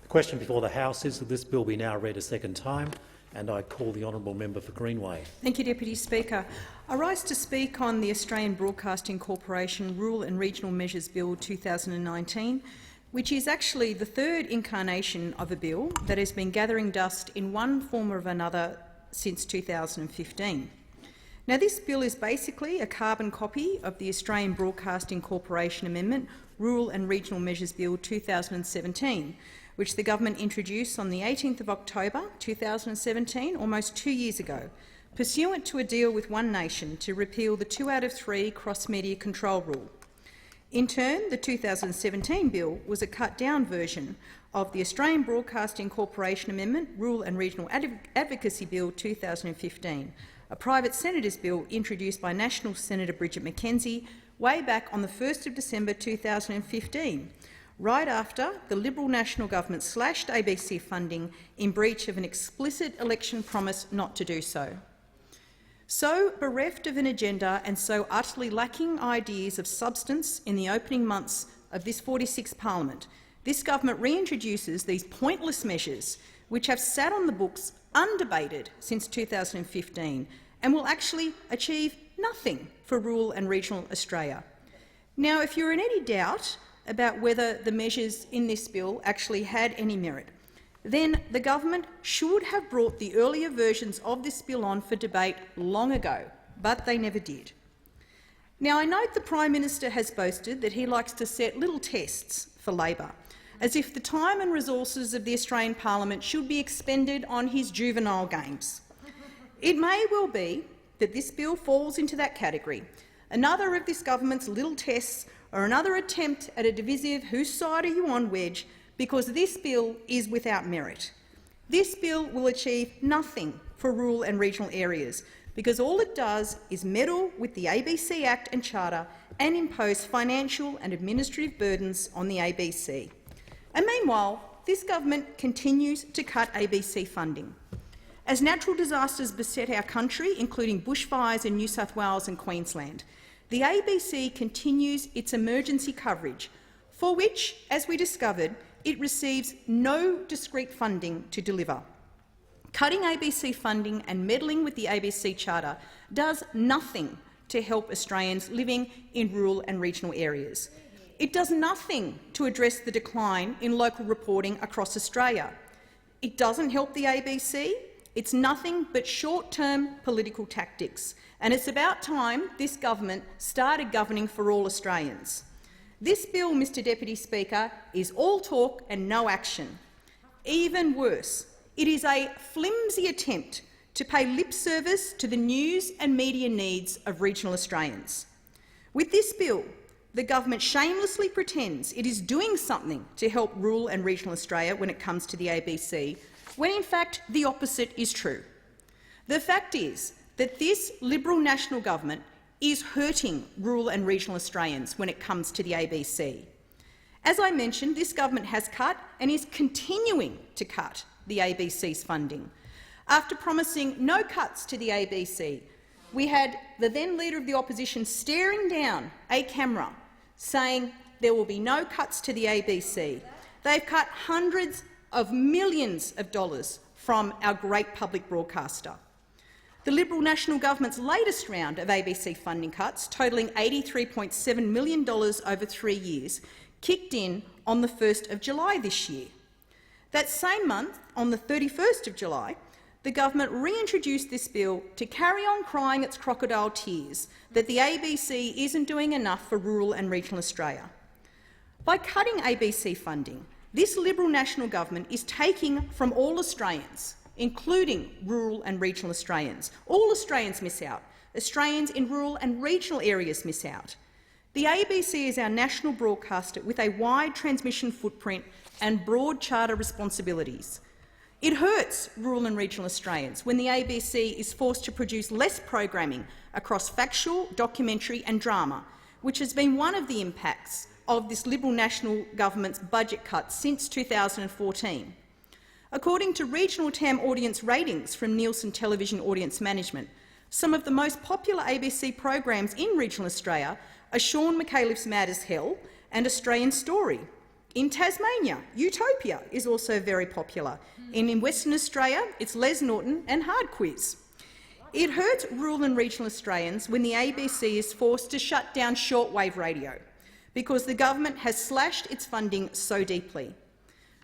The question before the House is that this bill be now read a second time, and I call the honourable member for Greenway. Thank you, Deputy Speaker. I rise to speak on the Australian Broadcasting Corporation Rural and Regional Measures Bill 2019, which is actually the third incarnation of a bill that has been gathering dust in one form or another since 2015. Now, this bill is basically a carbon copy of the Australian Broadcasting Corporation Amendment Rural and Regional Measures Bill 2017, which the government introduced on the 18th of October 2017, almost 2 years ago, pursuant to a deal with One Nation to repeal the 2 out of 3 cross-media control rule. In turn, the 2017 bill was a cut-down version of the Australian Broadcasting Corporation Amendment Rural and Regional Advocacy Bill 2015, a private senator's bill introduced by National Senator Bridget McKenzie way back on the 1st of December 2015, right after the Liberal National Government slashed ABC funding in breach of an explicit election promise not to do so. So bereft of an agenda and so utterly lacking ideas of substance in the opening months of this 46th parliament, this government reintroduces these pointless measures which have sat on the books undebated since 2015 and will actually achieve nothing for rural and regional Australia. Now, if you're in any doubt about whether the measures in this bill actually had any merit, then the government should have brought the earlier versions of this bill on for debate long ago, but they never did. Now, I note the Prime Minister has boasted that he likes to set little tests for Labor, as if the time and resources of the Australian Parliament should be expended on his juvenile games. It may well be that this bill falls into that category, another of this government's little tests or another attempt at a divisive whose side are you on wedge, because this bill is without merit. This bill will achieve nothing for rural and regional areas, because all it does is meddle with the ABC Act and Charter and impose financial and administrative burdens on the ABC. And meanwhile, this government continues to cut ABC funding. As natural disasters beset our country, including bushfires in New South Wales and Queensland, the ABC continues its emergency coverage, for which, as we discovered, it receives no discrete funding to deliver. Cutting ABC funding and meddling with the ABC Charter does nothing to help Australians living in rural and regional areas. It does nothing to address the decline in local reporting across Australia. It doesn't help the ABC. It's nothing but short-term political tactics, and it's about time this government started governing for all Australians. This bill, Mr Deputy Speaker, is all talk and no action. Even worse, it is a flimsy attempt to pay lip service to the news and media needs of regional Australians. With this bill, the government shamelessly pretends it is doing something to help rural and regional Australia when it comes to the ABC, when in fact the opposite is true. The fact is that this Liberal National Government is hurting rural and regional Australians when it comes to the ABC. As I mentioned, this government has cut and is continuing to cut the ABC's funding. After promising no cuts to the ABC, we had the then Leader of the Opposition staring down a camera saying there will be no cuts to the ABC. They've cut hundreds of millions of dollars from our great public broadcaster. The Liberal National Government's latest round of ABC funding cuts, totalling $83.7 million over 3 years, kicked in on the 1st of July this year. That same month, on the 31st of July, the government reintroduced this bill to carry on crying its crocodile tears that the ABC isn't doing enough for rural and regional Australia. By cutting ABC funding, this Liberal National Government is taking from all Australians, including rural and regional Australians. All Australians miss out. Australians in rural and regional areas miss out. The ABC is our national broadcaster with a wide transmission footprint and broad charter responsibilities. It hurts rural and regional Australians when the ABC is forced to produce less programming across factual, documentary and drama, which has been one of the impacts of this Liberal National Government's budget cuts since 2014. According to regional TAM audience ratings from Nielsen Television Audience Management, some of the most popular ABC programs in regional Australia are Sean McAuliffe's Mad as Hell and Australian Story. In Tasmania, Utopia is also very popular. And in Western Australia, it's Les Norton and Hard Quiz. It hurts rural and regional Australians when the ABC is forced to shut down shortwave radio because the government has slashed its funding so deeply.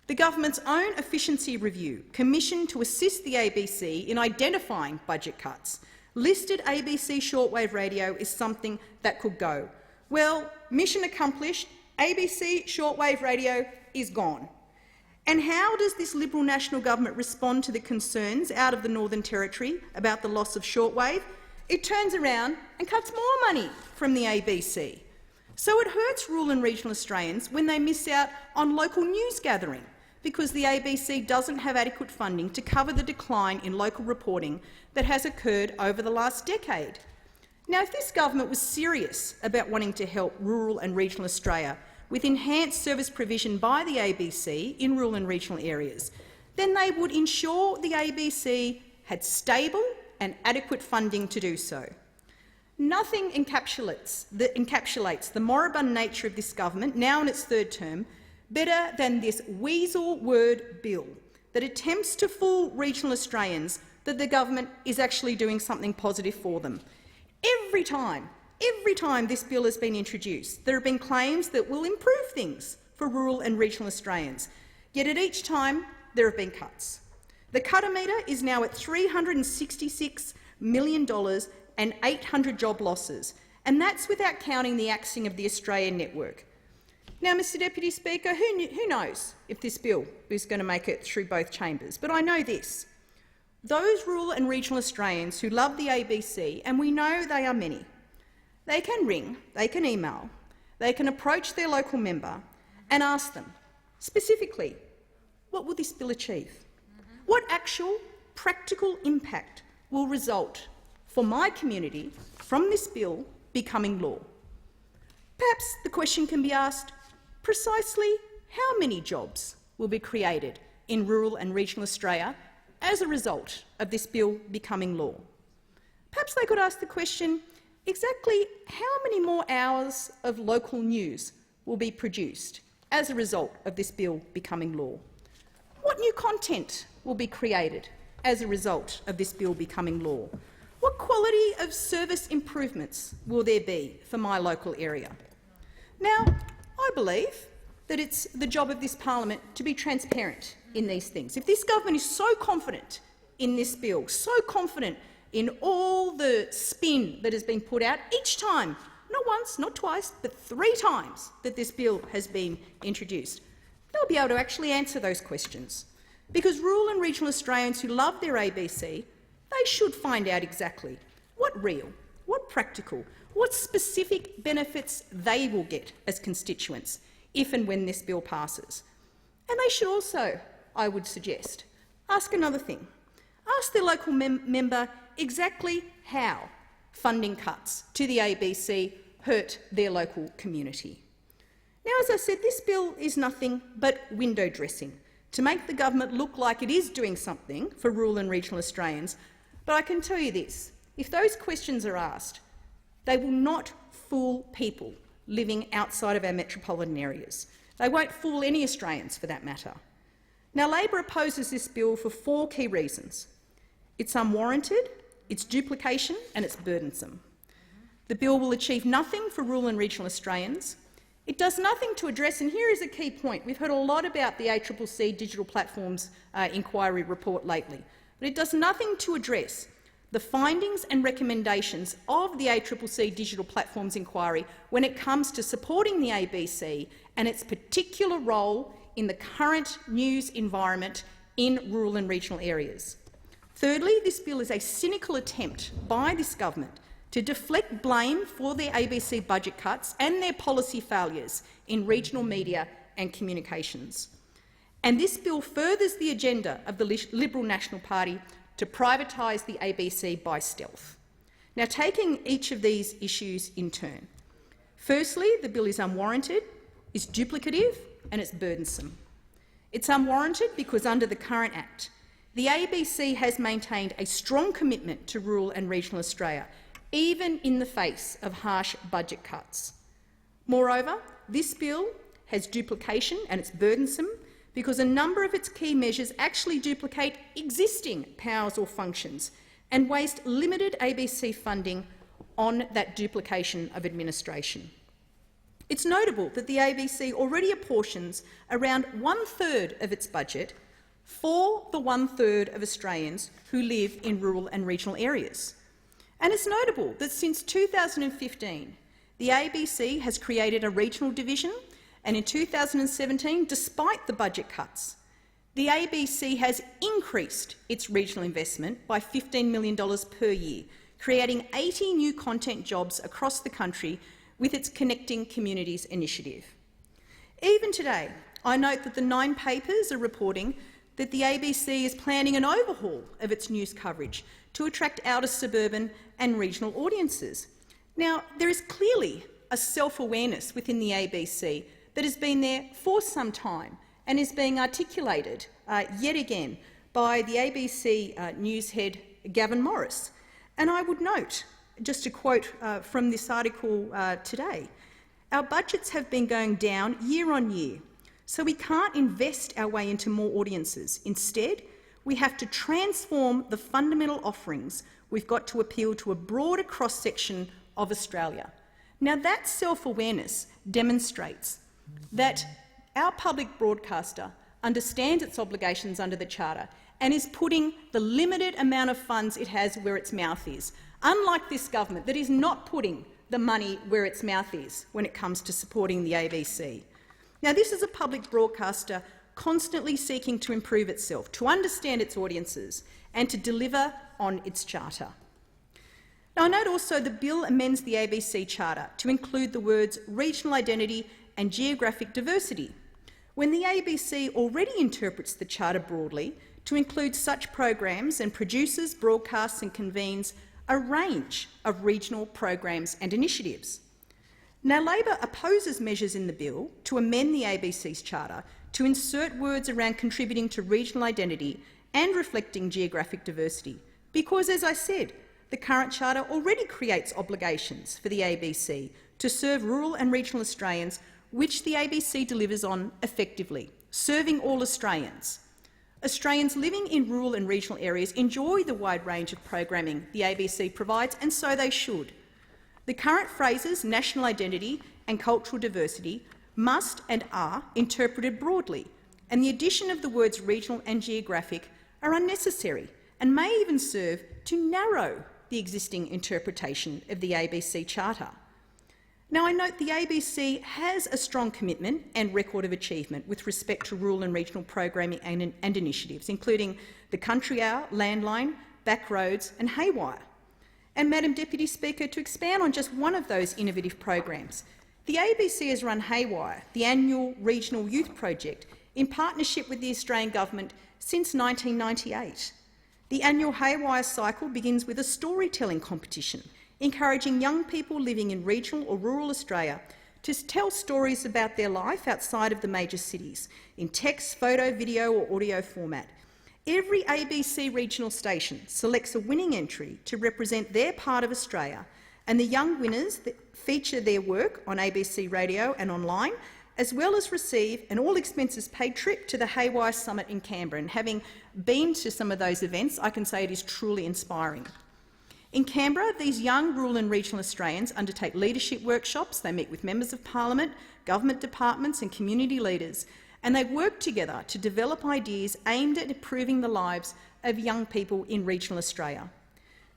The government's own efficiency review, commissioned to assist the ABC in identifying budget cuts, listed ABC shortwave radio as something that could go. Well, mission accomplished, ABC shortwave radio is gone. And how does this Liberal National Government respond to the concerns out of the Northern Territory about the loss of shortwave? It turns around and cuts more money from the ABC. So it hurts rural and regional Australians when they miss out on local news gathering because the ABC doesn't have adequate funding to cover the decline in local reporting that has occurred over the last decade. Now, if this government was serious about wanting to help rural and regional Australia with enhanced service provision by the ABC in rural and regional areas, then they would ensure the ABC had stable and adequate funding to do so. Nothing encapsulates the moribund nature of this government, now in its third term, better than this weasel word bill that attempts to fool regional Australians that the government is actually doing something positive for them. Every time this bill has been introduced, there have been claims that will improve things for rural and regional Australians, yet at each time there have been cuts. The cutometer is now at $366 million and 800 job losses, and that's without counting the axing of the Australian network. Now, Mr Deputy Speaker, who knows if this bill is going to make it through both chambers, but I know this. Those rural and regional Australians who love the ABC, and we know they are many, they can ring, they can email, they can approach their local member and ask them, specifically, what will this bill achieve? What actual practical impact will result for my community from this bill becoming law? Perhaps the question can be asked, precisely how many jobs will be created in rural and regional Australia as a result of this bill becoming law? Perhaps they could ask the question, exactly how many more hours of local news will be produced as a result of this bill becoming law? What new content will be created as a result of this bill becoming law? What quality of service improvements will there be for my local area? Now, I believe that it's the job of this parliament to be transparent in these things. If this government is so confident in this bill, so confident in all the spin that has been put out each time, not once, not twice, but 3 times that this bill has been introduced, they'll be able to actually answer those questions. Because rural and regional Australians who love their ABC, they should find out exactly what real, what practical, what specific benefits they will get as constituents if and when this bill passes. And they should also, I would suggest, ask another thing. Ask their local member exactly how funding cuts to the ABC hurt their local community. Now, as I said, this bill is nothing but window dressing to make the government look like it is doing something for rural and regional Australians. But I can tell you this, if those questions are asked, they will not fool people living outside of our metropolitan areas. They won't fool any Australians for that matter. Now, Labor opposes this bill for 4 key reasons. It's unwarranted, it's duplication and it's burdensome. The bill will achieve nothing for rural and regional Australians. It does nothing to address, and here is a key point, we've heard a lot about the ACCC Digital Platforms Inquiry report lately, but it does nothing to address the findings and recommendations of the ACCC Digital Platforms Inquiry when it comes to supporting the ABC and its particular role in the current news environment in rural and regional areas. Thirdly, this bill is a cynical attempt by this government to deflect blame for their ABC budget cuts and their policy failures in regional media and communications. And this bill furthers the agenda of the Liberal National Party to privatise the ABC by stealth. Now, taking each of these issues in turn. Firstly, the bill is unwarranted, it's duplicative and it's burdensome. It's unwarranted because under the current Act, the ABC has maintained a strong commitment to rural and regional Australia, even in the face of harsh budget cuts. Moreover, this bill has duplication and it's burdensome because a number of its key measures actually duplicate existing powers or functions and waste limited ABC funding on that duplication of administration. It's notable that the ABC already apportions around 1/3 of its budget for the 1/3 of Australians who live in rural and regional areas. And it's notable that since 2015, the ABC has created a regional division, and in 2017, despite the budget cuts, the ABC has increased its regional investment by $15 million per year, creating 80 new content jobs across the country with its Connecting Communities initiative. Even today, I note that the 9 papers are reporting that the ABC is planning an overhaul of its news coverage to attract outer suburban and regional audiences. Now, there is clearly a self-awareness within the ABC that has been there for some time and is being articulated yet again by the ABC news head Gavin Morris. And I would note, just to quote from this article today, our budgets have been going down year on year, so we can't invest our way into more audiences. Instead, we have to transform the fundamental offerings we've got to appeal to a broader cross-section of Australia. Now, that self-awareness demonstrates that our public broadcaster understands its obligations under the Charter and is putting the limited amount of funds it has where its mouth is, unlike this government that is not putting the money where its mouth is when it comes to supporting the ABC. Now, this is a public broadcaster constantly seeking to improve itself, to understand its audiences and to deliver on its charter. Now, I note also the bill amends the ABC Charter to include the words regional identity and geographic diversity, when the ABC already interprets the Charter broadly to include such programs and produces, broadcasts and convenes a range of regional programs and initiatives. Now, Labor opposes measures in the bill to amend the ABC's Charter to insert words around contributing to regional identity and reflecting geographic diversity because, as I said, the current Charter already creates obligations for the ABC to serve rural and regional Australians, which the ABC delivers on effectively, serving all Australians. Australians living in rural and regional areas enjoy the wide range of programming the ABC provides, and so they should. The current phrases national identity and cultural diversity must and are interpreted broadly, and the addition of the words regional and geographic are unnecessary and may even serve to narrow the existing interpretation of the ABC Charter. Now, I note the ABC has a strong commitment and record of achievement with respect to rural and regional programming and initiatives, including the Country Hour, Landline, Backroads and Haywire. And, Madam Deputy Speaker, to expand on just one of those innovative programs, the ABC has run Haywire, the annual regional youth project, in partnership with the Australian Government since 1998. The annual Haywire cycle begins with a storytelling competition, encouraging young people living in regional or rural Australia to tell stories about their life outside of the major cities in text, photo, video or audio format. Every ABC regional station selects a winning entry to represent their part of Australia, and the young winners feature their work on ABC Radio and online, as well as receive an all-expenses-paid trip to the Haywire Summit in Canberra. And having been to some of those events, I can say it is truly inspiring. In Canberra, these young rural and regional Australians undertake leadership workshops. They meet with members of parliament, government departments and community leaders, and they work together to develop ideas aimed at improving the lives of young people in regional Australia.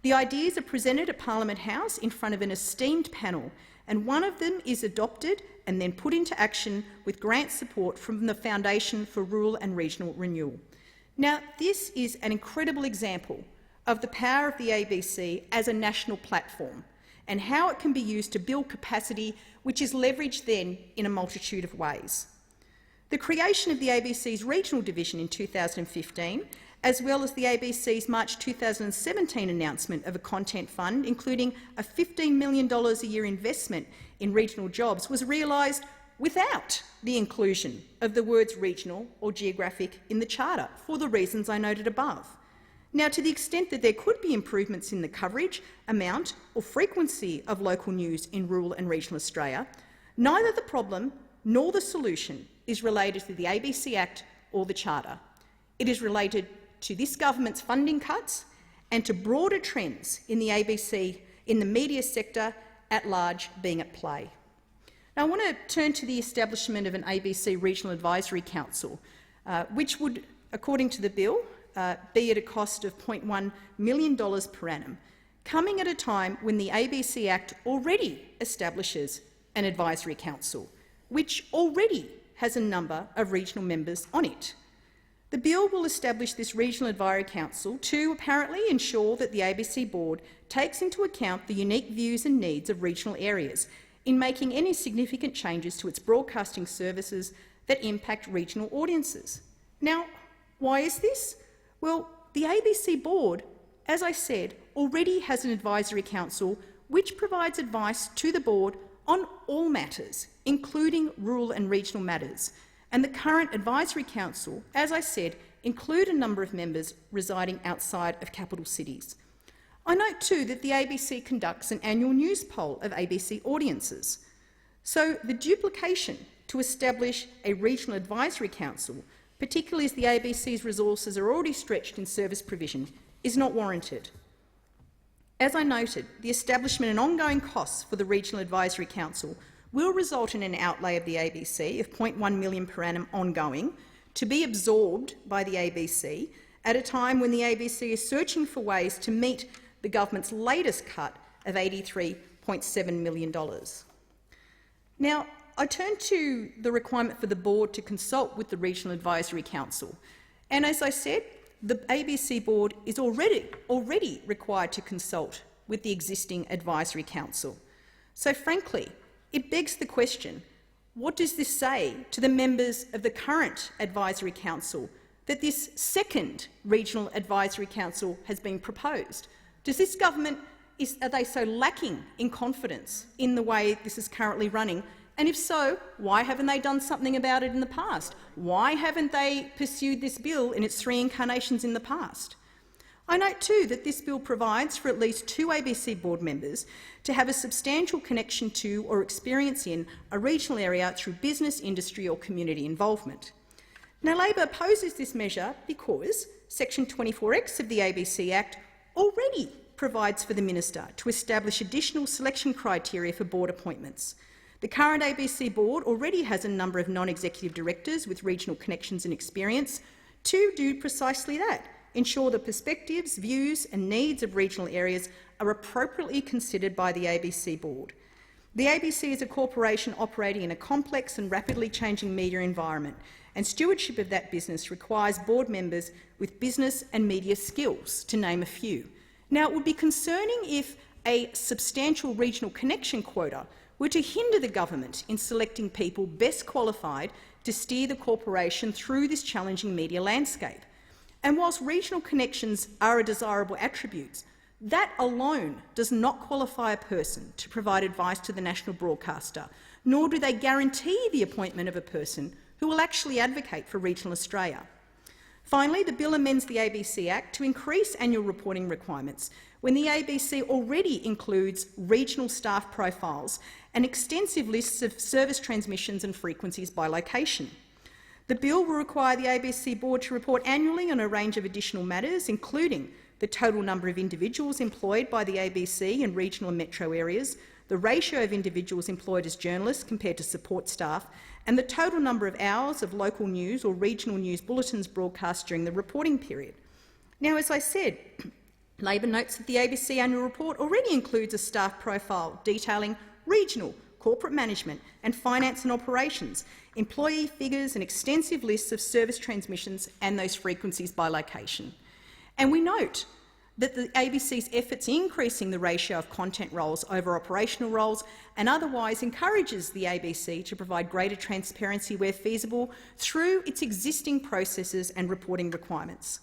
The ideas are presented at Parliament House in front of an esteemed panel, and one of them is adopted and then put into action with grant support from the Foundation for Rural and Regional Renewal. Now, this is an incredible example of the power of the ABC as a national platform and how it can be used to build capacity, which is leveraged then in a multitude of ways. The creation of the ABC's regional division in 2015, as well as the ABC's March 2017 announcement of a content fund, including a $15 million a year investment in regional jobs, was realised without the inclusion of the words regional or geographic in the Charter, for the reasons I noted above. Now, to the extent that there could be improvements in the coverage, amount or frequency of local news in rural and regional Australia, neither the problem nor the solution is related to the ABC Act or the Charter. It is related to this government's funding cuts and to broader trends in the in the media sector at large being at play. Now, I want to turn to the establishment of an ABC Regional Advisory Council, which would, according to the bill, be at a cost of $0.1 million per annum, coming at a time when the ABC Act already establishes an advisory council, which already has a number of regional members on it. The bill will establish this Regional Advisory Council to apparently ensure that the ABC Board takes into account the unique views and needs of regional areas in making any significant changes to its broadcasting services that impact regional audiences. Now, why is this? Well, the ABC Board, as I said, already has an advisory council which provides advice to the Board on all matters, including rural and regional matters. And the current advisory council, as I said, include a number of members residing outside of capital cities. I note too that the ABC conducts an annual news poll of ABC audiences. So the duplication to establish a regional advisory council, particularly as the ABC's resources are already stretched in service provision, is not warranted. As I noted, the establishment and ongoing costs for the Regional Advisory Council will result in an outlay of the ABC of $0.1 million per annum ongoing, to be absorbed by the ABC at a time when the ABC is searching for ways to meet the government's latest cut of $83.7 million. Now, I turn to the requirement for the Board to consult with the Regional Advisory Council. And as I said, the ABC Board is already required to consult with the existing Advisory Council. So frankly, it begs the question, what does this say to the members of the current Advisory Council that this second Regional Advisory Council has been proposed? Does this government, are they so lacking in confidence in the way this is currently running? And if so, why haven't they done something about it in the past? Why haven't they pursued this bill in its 3 incarnations in the past? I note too that this bill provides for at least 2 ABC Board members to have a substantial connection to or experience in a regional area through business, industry or community involvement. Now, Labor opposes this measure because Section 24X of the ABC Act already provides for the Minister to establish additional selection criteria for Board appointments. The current ABC Board already has a number of non-executive directors with regional connections and experience to do precisely that, ensure the perspectives, views and needs of regional areas are appropriately considered by the ABC Board. The ABC is a corporation operating in a complex and rapidly changing media environment, and stewardship of that business requires Board members with business and media skills, to name a few. Now, it would be concerning if a substantial regional connection quota were to hinder the government in selecting people best qualified to steer the corporation through this challenging media landscape. And whilst regional connections are a desirable attribute, that alone does not qualify a person to provide advice to the national broadcaster, nor do they guarantee the appointment of a person who will actually advocate for regional Australia. Finally, the bill amends the ABC Act to increase annual reporting requirements when the ABC already includes regional staff profiles and extensive lists of service transmissions and frequencies by location. The bill will require the ABC Board to report annually on a range of additional matters, including the total number of individuals employed by the ABC in regional and metro areas, the ratio of individuals employed as journalists compared to support staff, and the total number of hours of local news or regional news bulletins broadcast during the reporting period. Now, as I said, Labor notes that the ABC annual report already includes a staff profile detailing regional, corporate management and finance and operations, employee figures and extensive lists of service transmissions and those frequencies by location. And we note that the ABC's efforts in increasing the ratio of content roles over operational roles and otherwise encourages the ABC to provide greater transparency where feasible through its existing processes and reporting requirements.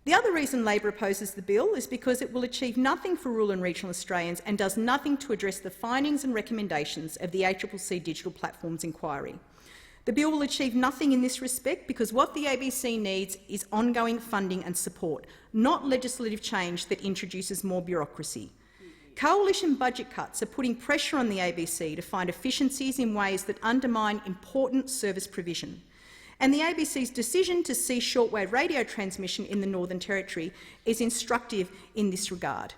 The other reason Labor opposes the bill is because it will achieve nothing for rural and regional Australians and does nothing to address the findings and recommendations of the ACCC Digital Platforms Inquiry. The bill will achieve nothing in this respect because what the ABC needs is ongoing funding and support, not legislative change that introduces more bureaucracy. Coalition budget cuts are putting pressure on the ABC to find efficiencies in ways that undermine important service provision. And the ABC's decision to cease shortwave radio transmission in the Northern Territory is instructive in this regard.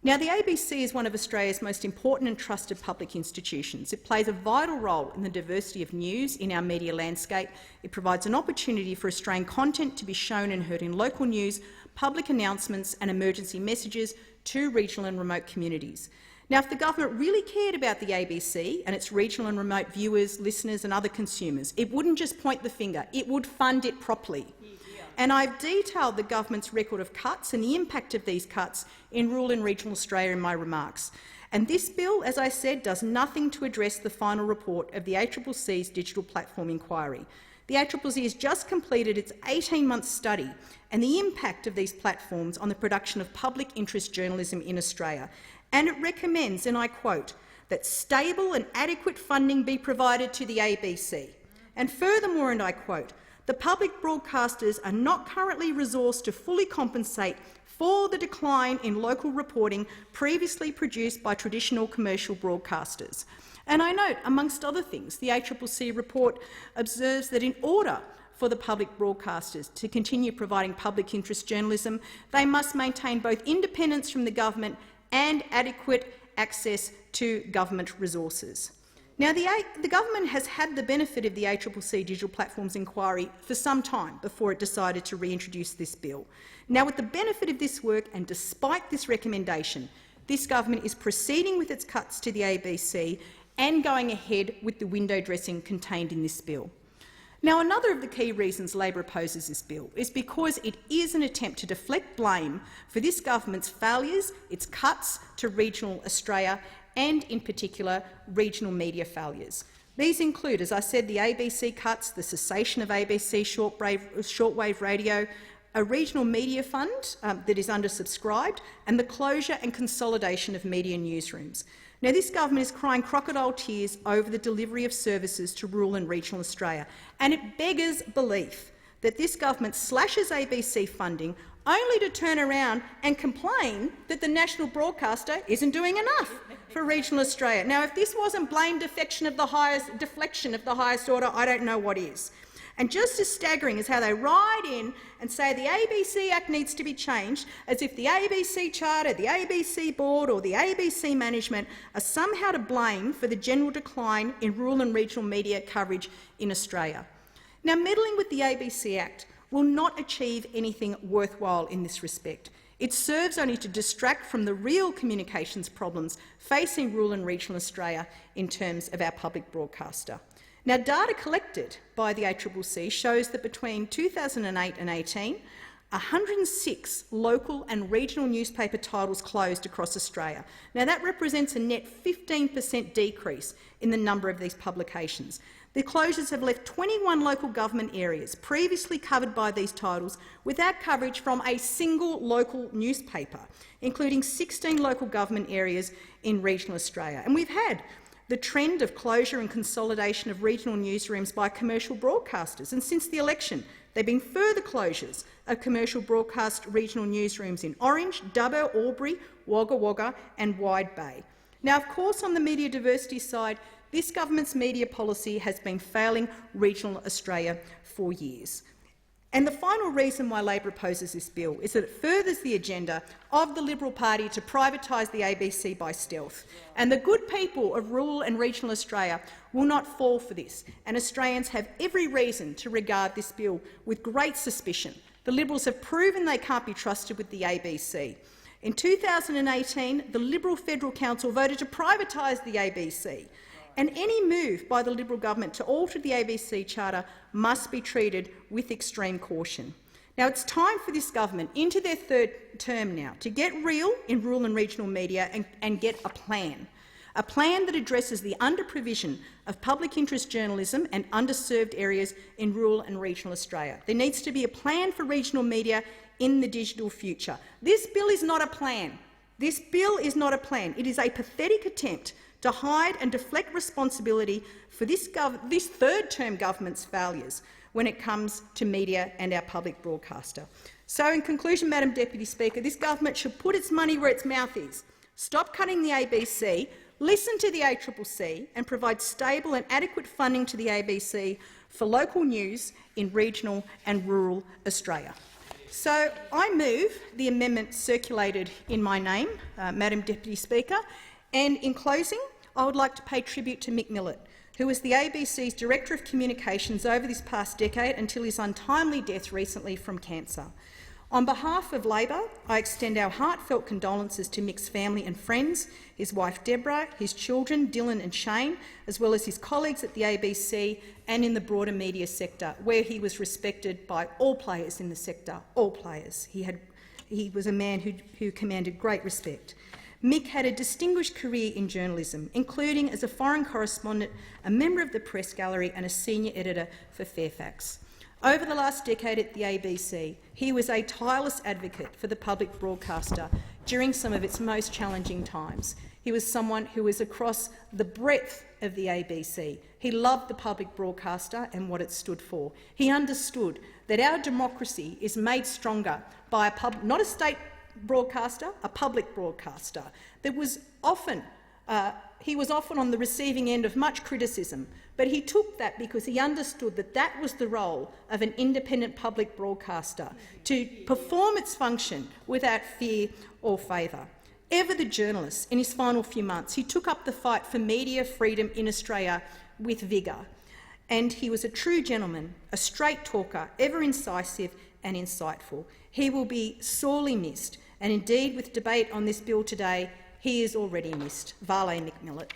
Now, the ABC is one of Australia's most important and trusted public institutions. It plays a vital role in the diversity of news in our media landscape. It provides an opportunity for Australian content to be shown and heard in local news, public announcements and emergency messages to regional and remote communities. Now, if the government really cared about the ABC and its regional and remote viewers, listeners and other consumers, it wouldn't just point the finger, it would fund it properly. And I've detailed the government's record of cuts and the impact of these cuts in rural and regional Australia in my remarks. And this bill, as I said, does nothing to address the final report of the ACCC's Digital Platform Inquiry. The ACCC has just completed its 18-month study and the impact of these platforms on the production of public interest journalism in Australia. And it recommends, and I quote, that stable and adequate funding be provided to the ABC. And furthermore, and I quote, the public broadcasters are not currently resourced to fully compensate for the decline in local reporting previously produced by traditional commercial broadcasters. And I note, amongst other things, the ACCC report observes that in order for the public broadcasters to continue providing public interest journalism, they must maintain both independence from the government and adequate access to government resources. Now, the government has had the benefit of the ACCC Digital Platforms Inquiry for some time before it decided to reintroduce this bill. Now, with the benefit of this work and despite this recommendation, this government is proceeding with its cuts to the ABC and going ahead with the window dressing contained in this bill. Now, another of the key reasons Labor opposes this bill is because it is an attempt to deflect blame for this government's failures, its cuts to regional Australia and, in particular, regional media failures. These include, as I said, the ABC cuts, the cessation of ABC shortwave radio, a regional media fund that is undersubscribed, and the closure and consolidation of media newsrooms. Now, this government is crying crocodile tears over the delivery of services to rural and regional Australia, and it beggars belief that this government slashes ABC funding only to turn around and complain that the national broadcaster isn't doing enough for regional Australia. Now, if this wasn't blame deflection of the highest order, I don't know what is. And just as staggering is how they ride in and say the ABC Act needs to be changed, as if the ABC Charter, the ABC Board or the ABC management are somehow to blame for the general decline in rural and regional media coverage in Australia. Now, meddling with the ABC Act will not achieve anything worthwhile in this respect. It serves only to distract from the real communications problems facing rural and regional Australia in terms of our public broadcaster. Now, data collected by the ACCC shows that between 2008 and 18, 106 local and regional newspaper titles closed across Australia. Now, that represents a net 15% decrease in the number of these publications. The closures have left 21 local government areas previously covered by these titles without coverage from a single local newspaper, including 16 local government areas in regional Australia. And we've had the trend of closure and consolidation of regional newsrooms by commercial broadcasters, and since the election there have been further closures of commercial broadcast regional newsrooms in Orange, Dubbo, Albury, Wagga Wagga and Wide Bay. Now, of course, on the media diversity side, this government's media policy has been failing regional Australia for years. And the final reason why Labor opposes this bill is that it furthers the agenda of the Liberal Party to privatise the ABC by stealth. And the good people of rural and regional Australia will not fall for this, and Australians have every reason to regard this bill with great suspicion. The Liberals have proven they can't be trusted with the ABC. In 2018, the Liberal Federal Council voted to privatise the ABC. And any move by the Liberal government to alter the ABC Charter must be treated with extreme caution. Now, it's time for this government, into their third term now, to get real in rural and regional media and get a plan that addresses the under-provision of public interest journalism and underserved areas in rural and regional Australia. There needs to be a plan for regional media in the digital future. This bill is not a plan. This bill is not a plan. It is a pathetic attempt to hide and deflect responsibility for this third-term government's failures when it comes to media and our public broadcaster. So, in conclusion, Madam Deputy Speaker, this government should put its money where its mouth is, stop cutting the ABC, listen to the ACCC and provide stable and adequate funding to the ABC for local news in regional and rural Australia. So I move the amendment circulated in my name, Madam Deputy Speaker, and in closing I would like to pay tribute to Mick Millett, who was the ABC's Director of Communications over this past decade until his untimely death recently from cancer. On behalf of Labor, I extend our heartfelt condolences to Mick's family and friends, his wife Deborah, his children Dylan and Shane, as well as his colleagues at the ABC and in the broader media sector, where he was respected by all players in the sector, all players. He was a man who commanded great respect. Mick had a distinguished career in journalism, including as a foreign correspondent, a member of the press gallery and a senior editor for Fairfax. Over the last decade at the ABC, he was a tireless advocate for the public broadcaster during some of its most challenging times. He was someone who was across the breadth of the ABC. He loved the public broadcaster and what it stood for. He understood that our democracy is made stronger by not a state broadcaster, a public broadcaster. He was often on the receiving end of much criticism, but he took that because he understood that that was the role of an independent public broadcaster, to perform its function without fear or favour. Ever the journalist, in his final few months, he took up the fight for media freedom in Australia with vigour. And he was a true gentleman, a straight talker, ever incisive and insightful. He will be sorely missed, and indeed with debate on this bill today, he is already missed. Vale Mick Millett.